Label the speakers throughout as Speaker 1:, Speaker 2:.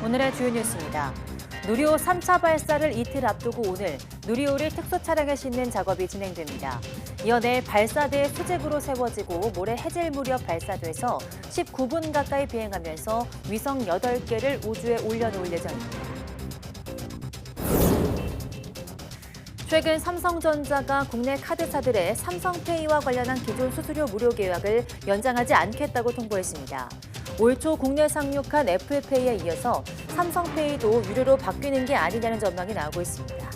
Speaker 1: 오늘의 주요 뉴스입니다. 누리호 3차 발사를 이틀 앞두고 오늘 누리호를 특수 차량에 싣는 작업이 진행됩니다. 이어 내일 발사대의 수직으로 세워지고 모레 해질 무렵 발사돼서 19분 가까이 비행하면서 위성 8개를 우주에 올려놓을 예정입니다. 최근 삼성전자가 국내 카드사들의 삼성페이와 관련한 기존 수수료 무료 계약을 연장하지 않겠다고 통보했습니다. 올 초 국내 상륙한 애플페이에 이어서 삼성페이도 유료로 바뀌는 게 아니냐는 전망이 나오고 있습니다.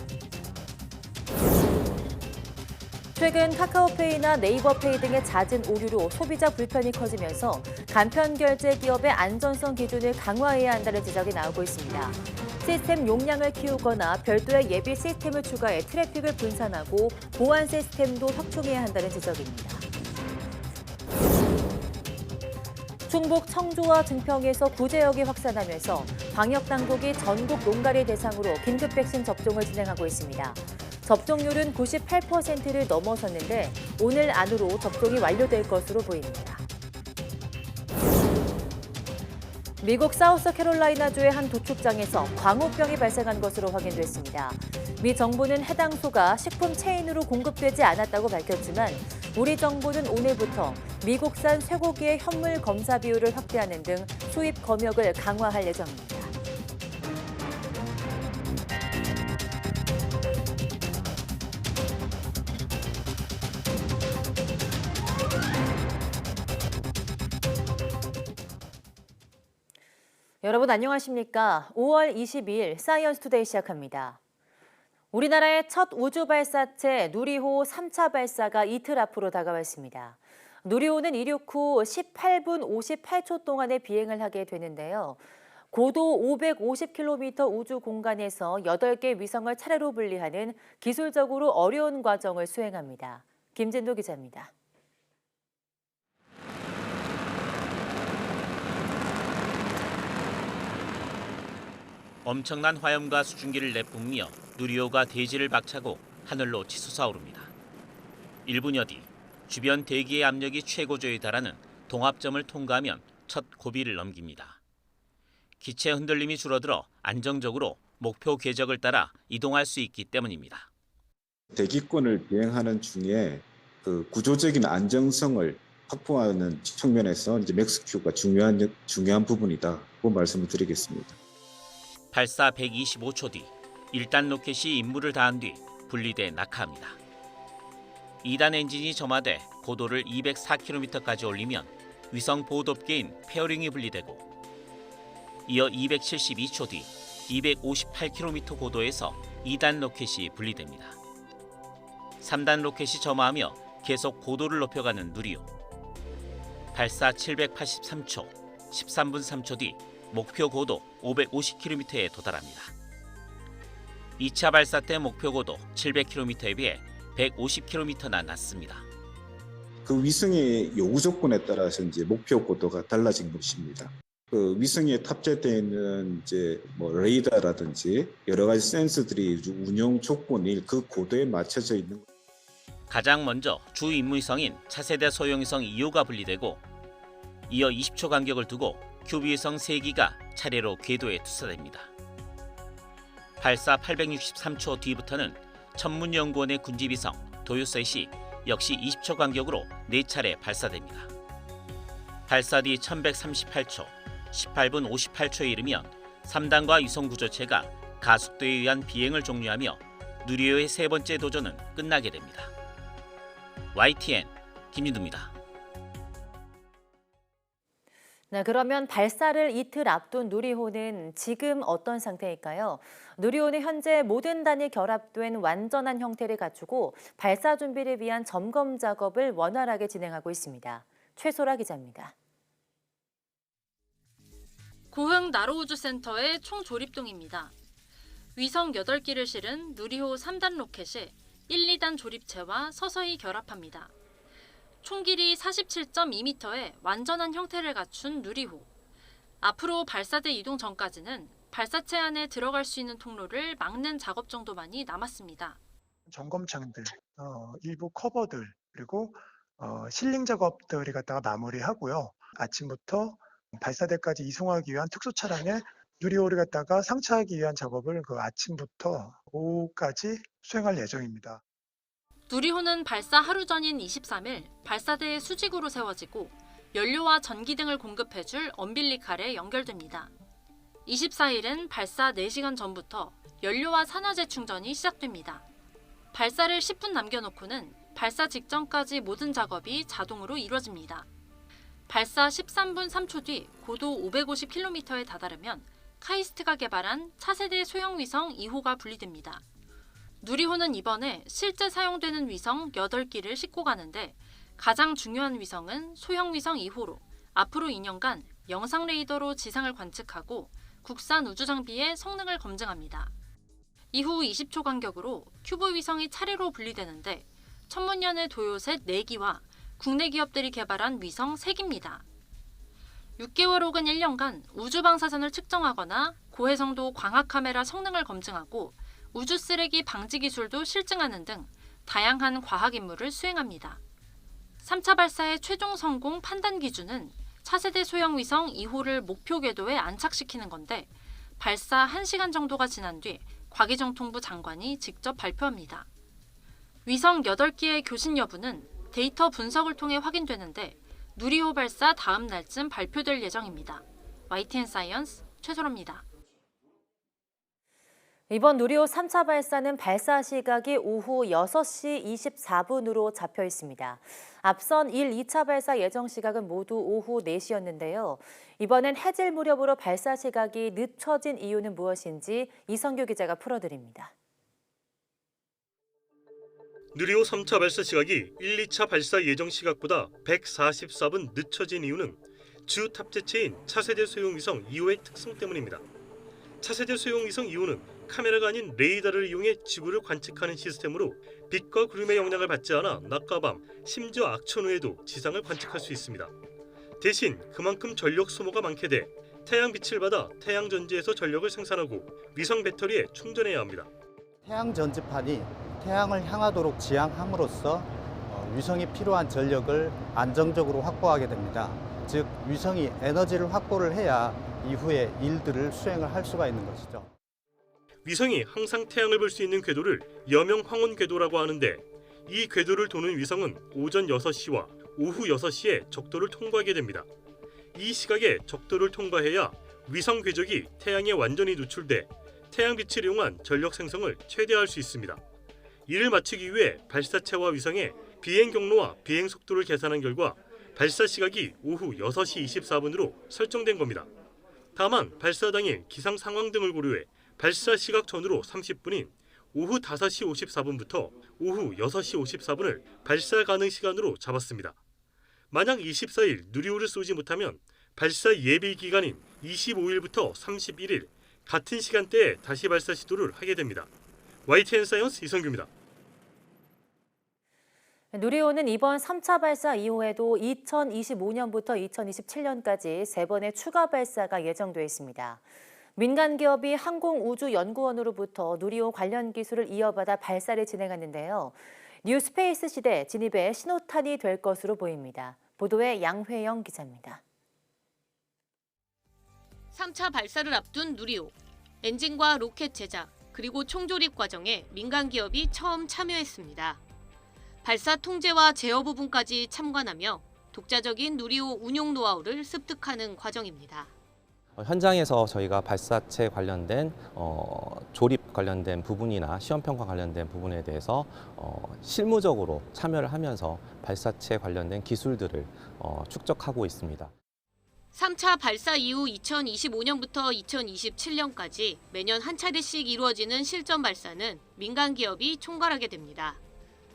Speaker 1: 최근 카카오페이나 네이버페이 등의 잦은 오류로 소비자 불편이 커지면서 간편 결제 기업의 안전성 기준을 강화해야 한다는 지적이 나오고 있습니다. 시스템 용량을 키우거나 별도의 예비 시스템을 추가해 트래픽을 분산하고 보안 시스템도 확충해야 한다는 지적입니다. 충북 청주와 증평에서 구제역이 확산하면서 방역당국이 전국 농가리 대상으로 긴급 백신 접종을 진행하고 있습니다. 접종률은 98%를 넘어섰는데 오늘 안으로 접종이 완료될 것으로 보입니다. 미국 사우스캐롤라이나주의 한 도축장에서 광우병이 발생한 것으로 확인됐습니다. 미 정부는 해당 소가 식품 체인으로 공급되지 않았다고 밝혔지만 우리 정부는 오늘부터 미국산 쇠고기의 현물 검사 비율을 확대하는 등 수입 검역을 강화할 예정입니다. 여러분 안녕하십니까? 5월 22일 사이언스 투데이 시작합니다. 우리나라의 첫 우주 발사체 누리호 3차 발사가 이틀 앞으로 다가왔습니다. 누리호는 이륙 후 18분 58초 동안의 비행을 하게 되는데요. 고도 550km 우주 공간에서 8개 위성을 차례로 분리하는 기술적으로 어려운 과정을 수행합니다. 김진도 기자입니다.
Speaker 2: 엄청난 화염과 수증기를 내뿜으며 누리호가 대지를 박차고 하늘로 치솟아 오릅니다. 1분여 뒤 주변 대기의 압력이 최고조에 달하는 동압점을 통과하면 첫 고비를 넘깁니다. 기체 흔들림이 줄어들어 안정적으로 목표 궤적을 따라 이동할 수 있기 때문입니다.
Speaker 3: 대기권을 비행하는 중에 그 구조적인 안정성을 확보하는 측면에서 이제 맥스큐가 중요한 부분이다고 말씀을 드리겠습니다.
Speaker 2: 발사 125초 뒤 1단 로켓이 임무를 다한 뒤 분리돼 낙하합니다. 2단 엔진이 점화돼 고도를 204km까지 올리면 위성 보호덮개인 페어링이 분리되고 이어 272초 뒤 258km 고도에서 2단 로켓이 분리됩니다. 3단 로켓이 점화하며 계속 고도를 높여가는 누리호. 발사 783초, 13분 3초 뒤 목표 고도 550km에 도달합니다. 2차 발사 때 목표 고도 700km에 비해 150km나 낮습니다.
Speaker 3: 그 위성의 요구 조건에 따라서 이제 목표 고도가 달라진 것입니다. 그 위성에 탑재되어 있는 이제 레이더라든지 여러 가지 센서들이 운영 조건이 그 고도에 맞춰져 있는.
Speaker 2: 가장 먼저 주 임무위성인 차세대 소형위성 2호가 분리되고 이어 20초 간격을 두고 큐브위성 3기가 차례로 궤도에 투사됩니다. 발사 863초 뒤부터는 천문연구원의 군집위성 도요셋이 역시 20초 간격으로 4차례 발사됩니다. 발사 뒤 1138초, 18분 58초에 이르면 3단과 위성구조체가 가속도에 의한 비행을 종료하며 누리호의 세 번째 도전은 끝나게 됩니다. YTN 김윤두입니다.
Speaker 1: 네, 그러면 발사를 이틀 앞둔 누리호는 지금 어떤 상태일까요? 누리호는 현재 모든 단이 결합된 완전한 형태를 갖추고 발사 준비를 위한 점검 작업을 원활하게 진행하고 있습니다. 최소라 기자입니다.
Speaker 4: 고흥 나로우주센터의 총조립동입니다. 위성 8기를 실은 누리호 3단 로켓이 1, 2단 조립체와 서서히 결합합니다. 총 길이 47.2m의 완전한 형태를 갖춘 누리호. 앞으로 발사대 이동 전까지는 발사체 안에 들어갈 수 있는 통로를 막는 작업 정도만이 남았습니다.
Speaker 5: 점검창들, 일부 커버들, 그리고 실링 작업들을 갖다가 마무리하고요. 아침부터 발사대까지 이송하기 위한 특수 차량에 누리호를 갖다가 상차하기 위한 작업을 그 아침부터 오후까지 수행할 예정입니다.
Speaker 4: 누리호는 발사 하루 전인 23일 발사대의 수직으로 세워지고 연료와 전기 등을 공급해줄 엄빌리칼에 연결됩니다. 24일은 발사 4시간 전부터 연료와 산화제 충전이 시작됩니다. 발사를 10분 남겨놓고는 발사 직전까지 모든 작업이 자동으로 이루어집니다. 발사 13분 3초 뒤 고도 550km에 다다르면 카이스트가 개발한 차세대 소형 위성 2호가 분리됩니다. 누리호는 이번에 실제 사용되는 위성 8기를 싣고 가는데 가장 중요한 위성은 소형 위성 2호로 앞으로 2년간 영상 레이더로 지상을 관측하고 국산 우주 장비의 성능을 검증합니다. 이후 20초 간격으로 큐브 위성이 차례로 분리되는데 천문연의 도요셋 4기와 국내 기업들이 개발한 위성 3기입니다. 6개월 혹은 1년간 우주 방사선을 측정하거나 고해성도 광학 카메라 성능을 검증하고 우주 쓰레기 방지 기술도 실증하는 등 다양한 과학 임무를 수행합니다. 3차 발사의 최종 성공 판단 기준은 차세대 소형 위성 2호를 목표 궤도에 안착시키는 건데 발사 1시간 정도가 지난 뒤 과기정통부 장관이 직접 발표합니다. 위성 8기의 교신 여부는 데이터 분석을 통해 확인되는데 누리호 발사 다음 날쯤 발표될 예정입니다. YTN 사이언스 최소로입니다.
Speaker 1: 이번 누리호 3차 발사는 발사 시각이 오후 6시 24분으로 잡혀 있습니다. 앞선 1, 2차 발사 예정 시각은 모두 오후 4시였는데요. 이번엔 해질 무렵으로 발사 시각이 늦춰진 이유는 무엇인지 이성규 기자가 풀어드립니다.
Speaker 6: 누리호 3차 발사 시각이 1, 2차 발사 예정 시각보다 144분 늦춰진 이유는 주 탑재체인 차세대 소형 위성 2호의 특성 때문입니다. 차세대 소형 위성 2호는 카메라가 아닌 레이더를 이용해 지구를 관측하는 시스템으로 빛과 구름의 영향을 받지 않아 낮과 밤, 심지어 악천 후에도 지상을 관측할 수 있습니다. 대신 그만큼 전력 소모가 많게 돼 태양 빛을 받아 태양 전지에서 전력을 생산하고 위성 배터리에 충전해야 합니다.
Speaker 7: 태양 전지판이 태양을 향하도록 지향함으로써 위성이 필요한 전력을 안정적으로 확보하게 됩니다. 즉 위성이 에너지를 확보를 해야 이후에 일들을 수행을 할 수가 있는 것이죠.
Speaker 6: 위성이 항상 태양을 볼 수 있는 궤도를 여명 황혼 궤도라고 하는데 이 궤도를 도는 위성은 오전 6시와 오후 6시에 적도를 통과하게 됩니다. 이 시각에 적도를 통과해야 위성 궤적이 태양에 완전히 노출돼 태양빛을 이용한 전력 생성을 최대화할 수 있습니다. 이를 마치기 위해 발사체와 위성의 비행 경로와 비행 속도를 계산한 결과 발사 시각이 오후 6시 24분으로 설정된 겁니다. 다만 발사 당일 기상 상황 등을 고려해 발사 시각 전후로 30분인 오후 5시 54분부터 오후 6시 54분을 발사 가능 시간으로 잡았습니다. 만약 24일 누리호를 쏘지 못하면 발사 예비 기간인 25일부터 31일 같은 시간대에 다시 발사 시도를 하게 됩니다. YTN 사이언스 이성규입니다.
Speaker 1: 누리호는 이번 3차 발사 이후에도 2025년부터 2027년까지 3번의 추가 발사가 예정돼 있습니다. 민간 기업이 항공우주연구원으로부터 누리호 관련 기술을 이어받아 발사를 진행하는데요. 뉴스페이스 시대 진입의 신호탄이 될 것으로 보입니다. 보도에 양회영 기자입니다.
Speaker 8: 3차 발사를 앞둔 누리호. 엔진과 로켓 제작, 그리고 총조립 과정에 민간 기업이 처음 참여했습니다. 발사 통제와 제어 부분까지 참관하며 독자적인 누리호 운용 노하우를 습득하는 과정입니다.
Speaker 9: 현장에서 저희가 발사체 관련된 조립 관련된 부분이나 시험 평가 관련된 부분에 대해서 실무적으로 참여를 하면서 발사체 관련된 기술들을 축적하고 있습니다.
Speaker 8: 3차 발사 이후 2025년부터 2027년까지 매년 한 차례씩 이루어지는 실전 발사는 민간 기업이 총괄하게 됩니다.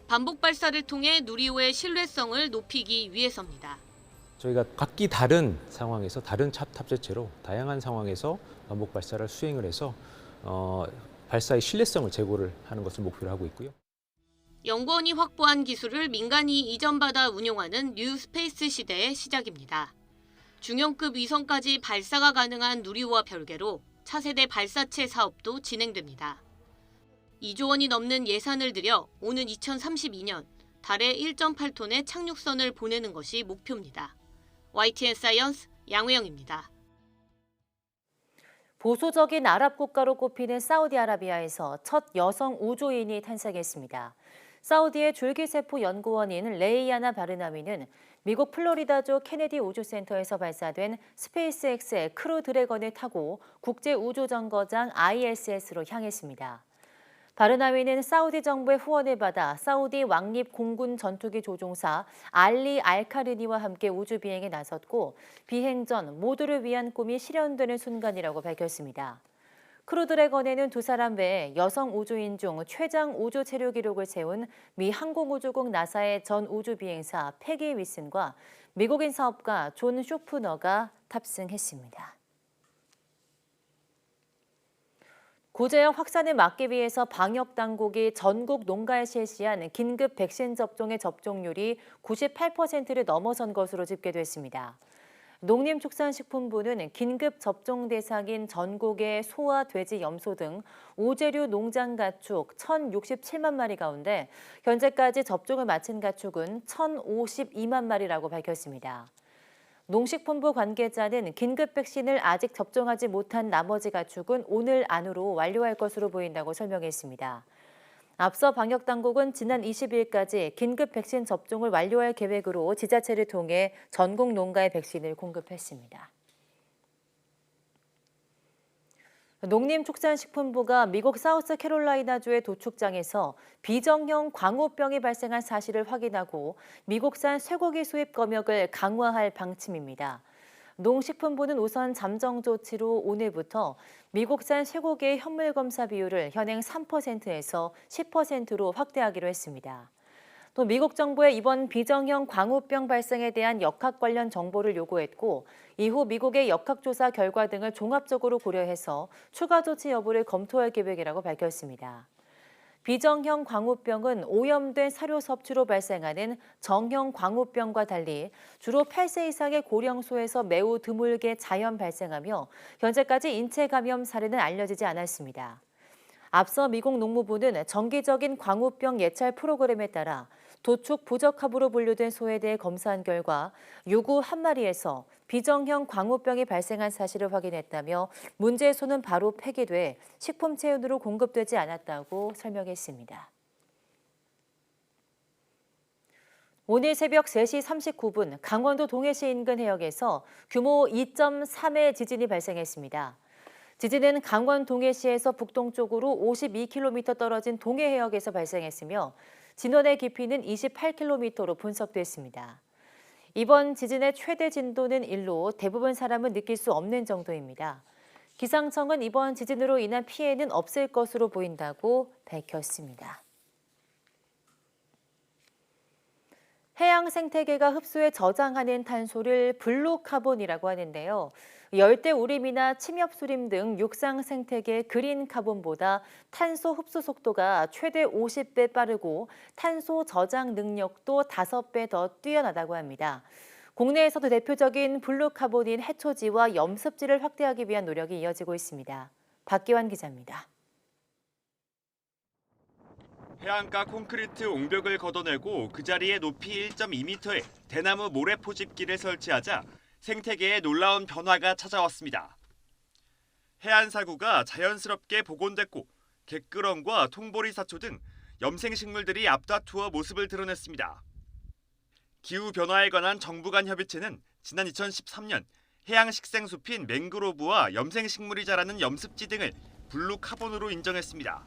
Speaker 8: 반복 발사를 통해 누리호의 신뢰성을 높이기 위해서입니다.
Speaker 10: 저희가 각기 다른 상황에서 다른 탑재체로 다양한 상황에서 반복 발사를 수행을 해서 발사의 신뢰성을 제고를 하는 것을 목표로 하고 있고요.
Speaker 8: 연구원이 확보한 기술을 민간이 이전받아 운용하는 뉴 스페이스 시대의 시작입니다. 중형급 위성까지 발사가 가능한 누리호와 별개로 차세대 발사체 사업도 진행됩니다. 2조 원이 넘는 예산을 들여 오는 2032년 달에 1.8톤의 착륙선을 보내는 것이 목표입니다. YTN 사이언스 양회영입니다.
Speaker 1: 보수적인 아랍 국가로 꼽히는 사우디아라비아에서 첫 여성 우주인이 탄생했습니다. 사우디의 줄기세포 연구원인 레이아나 바르나미는 미국 플로리다주 케네디 우주센터에서 발사된 스페이스X의 크루 드래건을 타고 국제우주정거장 ISS로 향했습니다. 바르나미는 사우디 정부의 후원을 받아 사우디 왕립 공군 전투기 조종사 알리 알카르니와 함께 우주 비행에 나섰고 비행 전 모두를 위한 꿈이 실현되는 순간이라고 밝혔습니다. 크루 드래건에는 두 사람 외에 여성 우주인 중 최장 우주 체류 기록을 세운 미 항공우주국 나사의 전 우주 비행사 패기 위슨과 미국인 사업가 존 쇼프너가 탑승했습니다. 고재형 확산을 막기 위해서 방역당국이 전국 농가에 실시한 긴급 백신 접종의 접종률이 98%를 넘어선 것으로 집계됐습니다. 농림축산식품부는 긴급 접종 대상인 전국의 소와 돼지, 염소 등 오재류 농장 가축 1,067만 마리 가운데 현재까지 접종을 마친 가축은 1,052만 마리라고 밝혔습니다. 농식품부 관계자는 긴급 백신을 아직 접종하지 못한 나머지 가축은 오늘 안으로 완료할 것으로 보인다고 설명했습니다. 앞서 방역당국은 지난 20일까지 긴급 백신 접종을 완료할 계획으로 지자체를 통해 전국 농가에 백신을 공급했습니다. 농림축산식품부가 미국 사우스캐롤라이나주의 도축장에서 비정형 광우병이 발생한 사실을 확인하고 미국산 쇠고기 수입 검역을 강화할 방침입니다. 농식품부는 우선 잠정 조치로 오늘부터 미국산 쇠고기의 현물 검사 비율을 현행 3%에서 10%로 확대하기로 했습니다. 또 미국 정부의 이번 비정형 광우병 발생에 대한 역학 관련 정보를 요구했고 이후 미국의 역학조사 결과 등을 종합적으로 고려해서 추가 조치 여부를 검토할 계획이라고 밝혔습니다. 비정형 광우병은 오염된 사료 섭취로 발생하는 정형 광우병과 달리 주로 8세 이상의 고령소에서 매우 드물게 자연 발생하며 현재까지 인체 감염 사례는 알려지지 않았습니다. 앞서 미국 농무부는 정기적인 광우병 예찰 프로그램에 따라 도축 부적합으로 분류된 소에 대해 검사한 결과 요구 한 마리에서 비정형 광우병이 발생한 사실을 확인했다며 문제의 소는 바로 폐기돼 식품 체온으로 공급되지 않았다고 설명했습니다. 오늘 새벽 3시 39분 강원도 동해시 인근 해역에서 규모 2.3의 지진이 발생했습니다. 지진은 강원 동해시에서 북동쪽으로 52km 떨어진 동해 해역에서 발생했으며 진원의 깊이는 28km로 분석됐습니다. 이번 지진의 최대 진도는 1로 대부분 사람은 느낄 수 없는 정도입니다. 기상청은 이번 지진으로 인한 피해는 없을 것으로 보인다고 밝혔습니다. 해양 생태계가 흡수해 저장하는 탄소를 블루카본이라고 하는데요. 열대 우림이나 침엽수림 등 육상 생태계 그린 카본보다 탄소 흡수 속도가 최대 50배 빠르고 탄소 저장 능력도 5배 더 뛰어나다고 합니다. 국내에서도 대표적인 블루카본인 해초지와 염습지를 확대하기 위한 노력이 이어지고 있습니다. 박기환 기자입니다.
Speaker 11: 해안가 콘크리트 옹벽을 걷어내고 그 자리에 높이 1.2m의 대나무 모래 포집기를 설치하자 생태계에 놀라운 변화가 찾아왔습니다. 해안사구가 자연스럽게 복원됐고 갯끄렁과 통보리사초 등 염생식물들이 앞다투어 모습을 드러냈습니다. 기후변화에 관한 정부 간 협의체는 지난 2013년 해양식생숲인 맹그로브와 염생식물이 자라는 염습지 등을 블루카본으로 인정했습니다.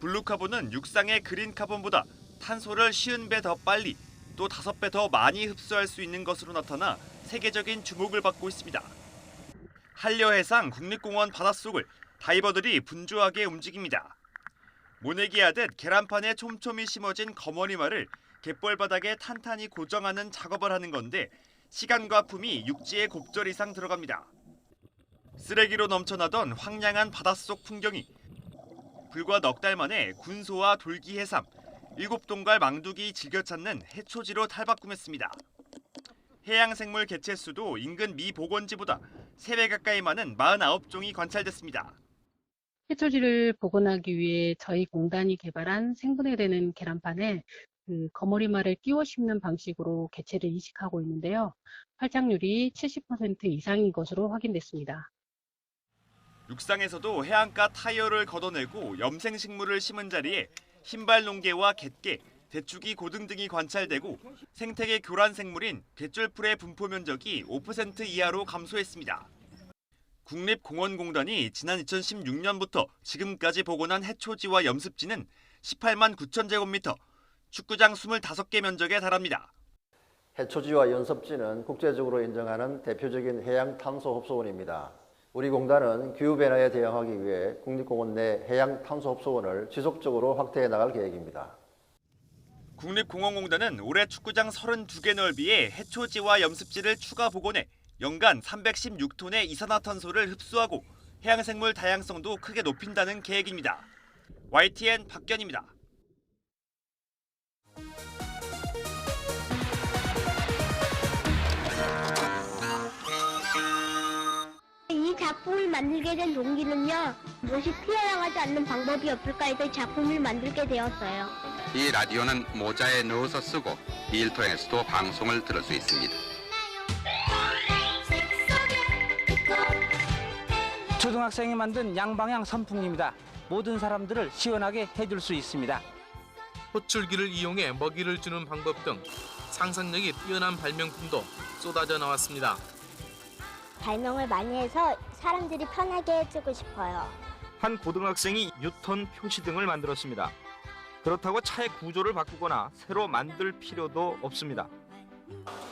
Speaker 11: 블루카본은 육상의 그린카본보다 탄소를 50배 더 빨리 또 5배 더 많이 흡수할 수 있는 것으로 나타나 세계적인 주목을 받고 있습니다. 한려해상 국립공원 바닷속을 다이버들이 분주하게 움직입니다. 모내기 하듯 계란판에 촘촘히 심어진 거머리말을 갯벌 바닥에 탄탄히 고정하는 작업을 하는 건데 시간과 품이 육지에 곱절 이상 들어갑니다. 쓰레기로 넘쳐나던 황량한 바닷속 풍경이 불과 넉 달 만에 군소와 돌기 해삼, 7동갈 망두기 즐겨 찾는 해초지로 탈바꿈했습니다. 해양생물 개체수도 인근 미 복원지보다 3배 가까이 많은 49종이 관찰됐습니다.
Speaker 12: 해초지를 복원하기 위해 저희 공단이 개발한 생분해되는 계란판에 거머리말을 끼워 심는 방식으로 개체를 이식하고 있는데요. 활착률이 70% 이상인 것으로 확인됐습니다.
Speaker 11: 육상에서도 해안가 타이어를 걷어내고 염생식물을 심은 자리에 흰발 농개와 갯개, 대추기 고등 등이 관찰되고 생태계 교란 생물인 갯줄풀의 분포 면적이 5% 이하로 감소했습니다. 국립공원공단이 지난 2016년부터 지금까지 복원한 해초지와 염습지는 18만 9천 제곱미터, 축구장 25개 면적에 달합니다.
Speaker 13: 해초지와 염습지는 국제적으로 인정하는 대표적인 해양 탄소 흡수원입니다. 우리 공단은 기후변화에 대응하기 위해 국립공원 내 해양 탄소 흡수원을 지속적으로 확대해 나갈 계획입니다.
Speaker 11: 국립공원공단은 올해 축구장 32개 넓이의 해초지와 염습지를 추가 복원해 연간 316톤의 이산화탄소를 흡수하고 해양생물 다양성도 크게 높인다는 계획입니다. YTN 박견입니다.
Speaker 14: 이 작품을 만들게 된 동기는요, 무엇이 튀어나가지 않는 방법이 없을까 해서 작품을 만들게 되었어요.
Speaker 15: 이 라디오는 모자에 넣어서 쓰고 일터에서도 방송을 들을 수 있습니다.
Speaker 16: 초등학생이 만든 양방향 선풍기입니다. 모든 사람들을 시원하게 해줄 수 있습니다.
Speaker 17: 호출기를 이용해 먹이를 주는 방법 등 상상력이 뛰어난 발명품도 쏟아져 나왔습니다.
Speaker 14: 발명을 많이 해서 사람들이 편하게 해주고 싶어요.
Speaker 18: 한 고등학생이 유턴 표시 등을 만들었습니다. 그렇다고 차의 구조를 바꾸거나 새로 만들 필요도 없습니다.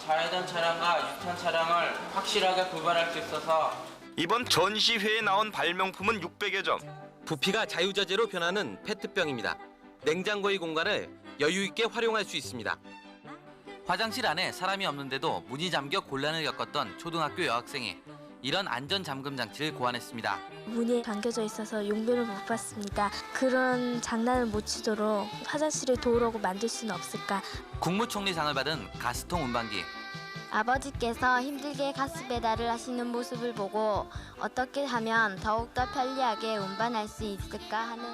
Speaker 19: 좌회전 차량과 유턴 차량을 확실하게 구별할 수 있어서
Speaker 18: 이번 전시회에 나온 발명품은 600여 점.
Speaker 20: 부피가 자유자재로 변하는 페트병입니다. 냉장고의 공간을 여유 있게 활용할 수 있습니다.
Speaker 21: 화장실 안에 사람이 없는데도 문이 잠겨 곤란을 겪었던 초등학교 여학생이 이런 안전 잠금 장치를 고안했습니다.
Speaker 22: 문이 잠겨져 있어서 용변을 못 봤습니다. 그런 장난을 못 치도록 화장실을 도우려고 만들 수는 없을까?
Speaker 21: 국무총리상을 받은 가스통 운반기.
Speaker 22: 아버지께서 힘들게 가스 배달을 하시는 모습을 보고 어떻게 하면 더욱더 편리하게 운반할 수 있을까 하는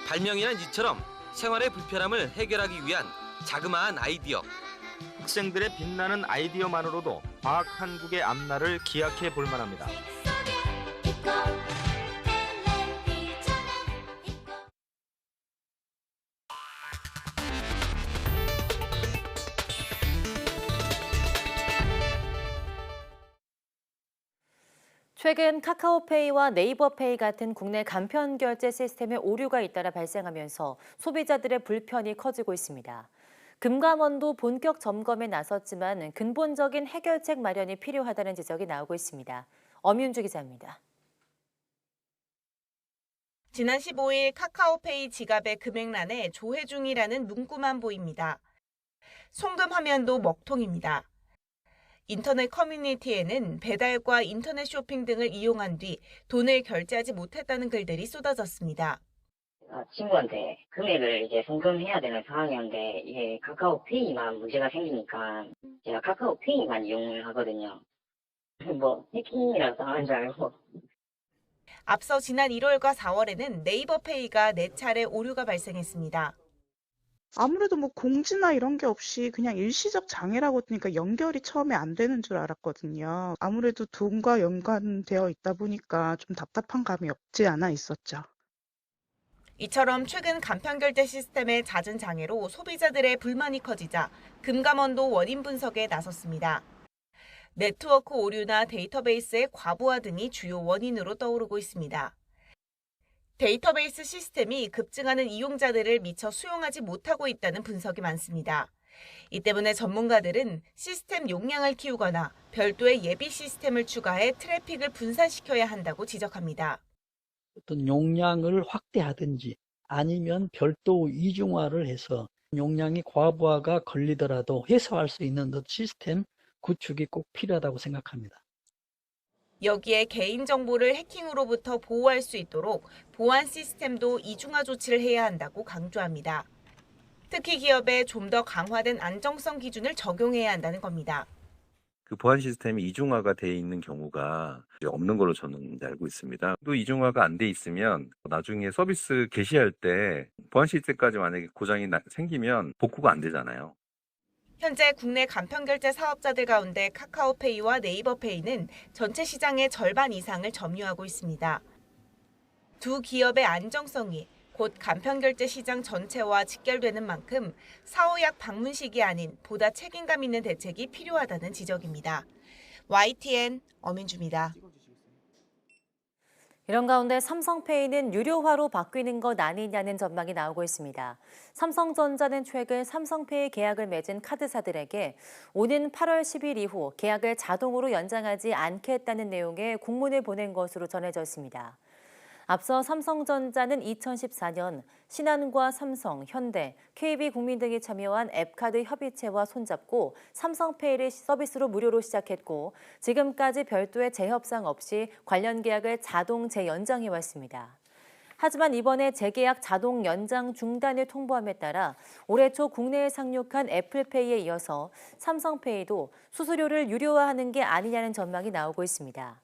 Speaker 20: 발명이란 이처럼 생활의 불편함을 해결하기 위한 자그마한 아이디어.
Speaker 18: 학생들의 빛나는 아이디어만으로도 과학 한국의 앞날을 기약해 볼 만합니다.
Speaker 1: 최근 카카오페이와 네이버페이 같은 국내 간편 결제 시스템에 오류가 잇따라 발생하면서 소비자들의 불편이 커지고 있습니다. 금감원도 본격 점검에 나섰지만 근본적인 해결책 마련이 필요하다는 지적이 나오고 있습니다. 엄윤주 기자입니다.
Speaker 23: 지난 15일 카카오페이 지갑의 금액란에 조회 중이라는 문구만 보입니다. 송금 화면도 먹통입니다. 인터넷 커뮤니티에는 배달과 인터넷 쇼핑 등을 이용한 뒤 돈을 결제하지 못했다는 글들이 쏟아졌습니다.
Speaker 24: 친구한테 금액을 이제 송금해야 되는 상황이었는데 이게 카카오페이만 문제가 생기니까 제가 카카오페이만 이용을 하거든요. 뭐 해킹이라고 당한 줄 알고.
Speaker 23: 앞서 지난 1월과 4월에는 네이버페이가 4차례 오류가 발생했습니다.
Speaker 25: 아무래도 뭐 공지나 이런 게 없이 그냥 일시적 장애라고 하니까 연결이 처음에 안 되는 줄 알았거든요. 아무래도 돈과 연관되어 있다 보니까 좀 답답한 감이 없지 않아 있었죠.
Speaker 23: 이처럼 최근 간편결제 시스템의 잦은 장애로 소비자들의 불만이 커지자 금감원도 원인 분석에 나섰습니다. 네트워크 오류나 데이터베이스의 과부하 등이 주요 원인으로 떠오르고 있습니다. 데이터베이스 시스템이 급증하는 이용자들을 미처 수용하지 못하고 있다는 분석이 많습니다. 이 때문에 전문가들은 시스템 용량을 키우거나 별도의 예비 시스템을 추가해 트래픽을 분산시켜야 한다고 지적합니다.
Speaker 26: 어떤 용량을 확대하든지 아니면 별도 이중화를 해서 용량이 과부하가 걸리더라도 해소할 수 있는 시스템 구축이 꼭 필요하다고 생각합니다.
Speaker 23: 여기에 개인정보를 해킹으로부터 보호할 수 있도록 보안 시스템도 이중화 조치를 해야 한다고 강조합니다. 특히 기업에 좀 더 강화된 안정성 기준을 적용해야 한다는 겁니다.
Speaker 27: 그 보안 시스템이 이중화가 돼 있는 경우가 없는 걸로 저는 알고 있습니다. 또 이중화가 안 돼 있으면 나중에 서비스 개시할 때 보안 시스템까지 만약에 고장이 생기면 복구가 안 되잖아요.
Speaker 23: 현재 국내 간편결제 사업자들 가운데 카카오페이와 네이버페이는 전체 시장의 절반 이상을 점유하고 있습니다. 두 기업의 안정성이 곧 간편결제 시장 전체와 직결되는 만큼 사후약 방문식이 아닌 보다 책임감 있는 대책이 필요하다는 지적입니다. YTN 엄인주입니다.
Speaker 1: 이런 가운데 삼성페이는 유료화로 바뀌는 것 아니냐는 전망이 나오고 있습니다. 삼성전자는 최근 삼성페이 계약을 맺은 카드사들에게 오는 8월 10일 이후 계약을 자동으로 연장하지 않겠다는 내용의 공문을 보낸 것으로 전해졌습니다. 앞서 삼성전자는 2014년 신한과 삼성, 현대, KB국민 등이 참여한 앱카드 협의체와 손잡고 삼성페이를 서비스로 무료로 시작했고 지금까지 별도의 재협상 없이 관련 계약을 자동 재연장해왔습니다. 하지만 이번에 재계약 자동 연장 중단을 통보함에 따라 올해 초 국내에 상륙한 애플페이에 이어서 삼성페이도 수수료를 유료화하는 게 아니냐는 전망이 나오고 있습니다.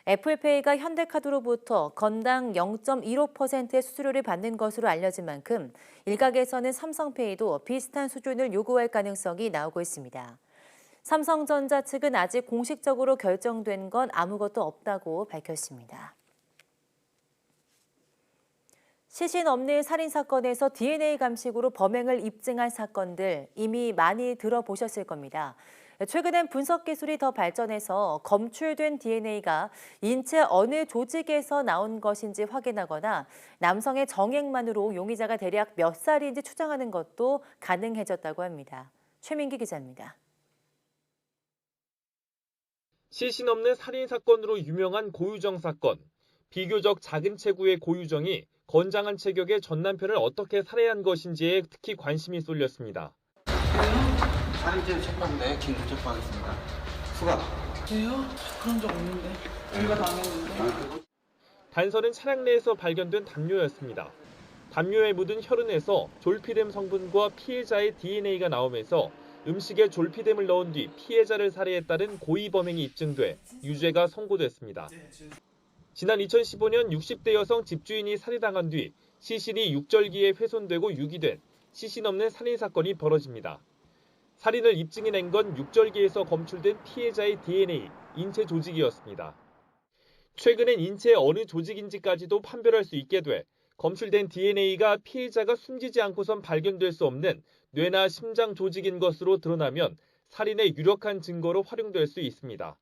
Speaker 1: 애플페이가 현대카드로부터 건당 0.15%의 수수료를 받는 것으로 알려진 만큼 일각에서는 삼성페이도 비슷한 수준을 요구할 가능성이 나오고 있습니다. 삼성전자 측은 아직 공식적으로 결정된 건 아무것도 없다고 밝혔습니다. 시신 없는 살인사건에서 DNA 감식으로 범행을 입증한 사건들 이미 많이 들어보셨을 겁니다. 최근엔 분석 기술이 더 발전해서 검출된 DNA가 인체 어느 조직에서 나온 것인지 확인하거나 남성의 정액만으로 용의자가 대략 몇 살인지 추정하는 것도 가능해졌다고 합니다. 최민기 기자입니다.
Speaker 2: 시신 없는 살인 사건으로 유명한 고유정 사건. 비교적 작은 체구의 고유정이 건장한 체격의 전 남편을 어떻게 살해한 것인지에 특히 관심이 쏠렸습니다.
Speaker 19: 살인죄로 체포인데 긴급 체포하겠습니다. 수갑.
Speaker 3: 왜요? 그런 적 없는데. 우리가 당했는데.
Speaker 2: 단서는 차량 내에서 발견된 담요였습니다. 담요에 묻은 혈흔에서 졸피뎀 성분과 피해자의 DNA가 나오면서 음식에 졸피뎀을 넣은 뒤 피해자를 살해했다는 고의 범행이 입증돼 유죄가 선고됐습니다. 지난 2015년 60대 여성 집주인이 살해당한 뒤 시신이 육절기에 훼손되고 유기된 시신 없는 살인 사건이 벌어집니다. 살인을 입증해낸 건 육절기에서 검출된 피해자의 DNA, 인체 조직이었습니다. 최근엔 인체의 어느 조직인지까지도 판별할 수 있게 돼 검출된 DNA가 피해자가 숨기지 않고선 발견될 수 없는 뇌나 심장 조직인 것으로 드러나면 살인의 유력한 증거로 활용될 수 있습니다.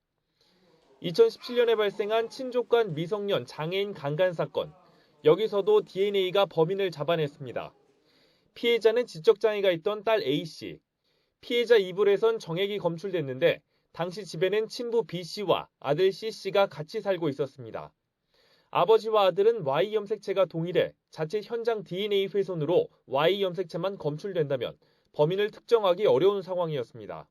Speaker 2: 2017년에 발생한 친족 간 미성년 장애인 강간 사건. 여기서도 DNA가 범인을 잡아냈습니다. 피해자는 지적장애가 있던 딸 A씨. 피해자 이불에선 정액이 검출됐는데 당시 집에는 친부 B씨와 아들 C씨가 같이 살고 있었습니다. 아버지와 아들은 Y 염색체가 동일해 자칫 현장 DNA 훼손으로 Y 염색체만 검출된다면 범인을 특정하기 어려운 상황이었습니다.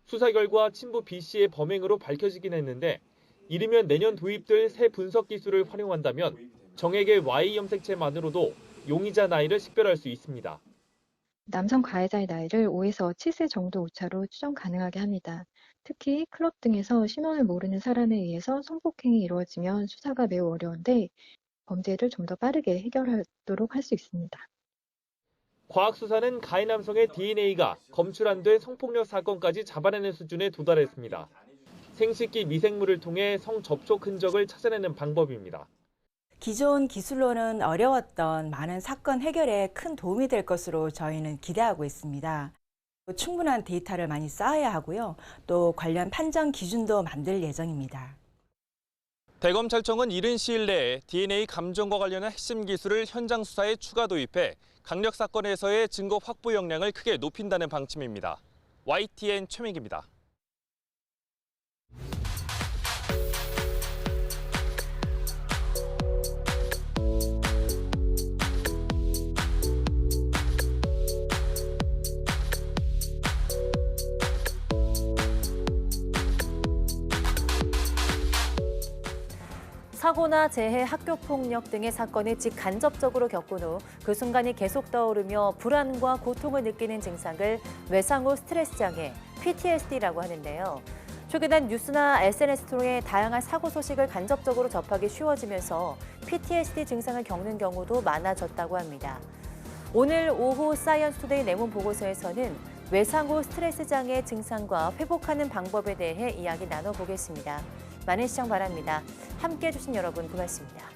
Speaker 2: 수사 결과 친부 B씨의 범행으로 밝혀지긴 했는데 이르면 내년 도입될 새 분석 기술을 활용한다면 정액의 Y 염색체만으로도 용의자 나이를 식별할 수 있습니다.
Speaker 4: 남성 가해자의 나이를 5에서 7세 정도 오차로 추정 가능하게 합니다. 특히 클럽 등에서 신원을 모르는 사람에 의해서 성폭행이 이루어지면 수사가 매우 어려운데 범죄를 좀 더 빠르게 해결하도록 할 수 있습니다.
Speaker 2: 과학수사는 가해 남성의 DNA가 검출 안 된 성폭력 사건까지 잡아내는 수준에 도달했습니다. 생식기 미생물을 통해 성접촉 흔적을 찾아내는 방법입니다.
Speaker 5: 기존 기술로는 어려웠던 많은 사건 해결에 큰 도움이 될 것으로 저희는 기대하고 있습니다. 충분한 데이터를 많이 쌓아야 하고요. 또 관련 판정 기준도 만들 예정입니다.
Speaker 2: 대검찰청은 이른 시일 내에 DNA 감정과 관련한 핵심 기술을 현장 수사에 추가 도입해 강력 사건에서의 증거 확보 역량을 크게 높인다는 방침입니다. YTN 최민기입니다.
Speaker 1: 사고나 재해, 학교폭력 등의 사건을 직간접적으로 겪은 후 그 순간이 계속 떠오르며 불안과 고통을 느끼는 증상을 외상후 스트레스 장애, PTSD라고 하는데요. 최근 뉴스나 SNS 통해 다양한 사고 소식을 간접적으로 접하기 쉬워지면서 PTSD 증상을 겪는 경우도 많아졌다고 합니다. 오늘 오후 사이언스 투데이 내문 보고서에서는 외상 후 스트레스 장애 증상과 회복하는 방법에 대해 이야기 나눠보겠습니다. 많은 시청 바랍니다. 함께해 주신 여러분 고맙습니다.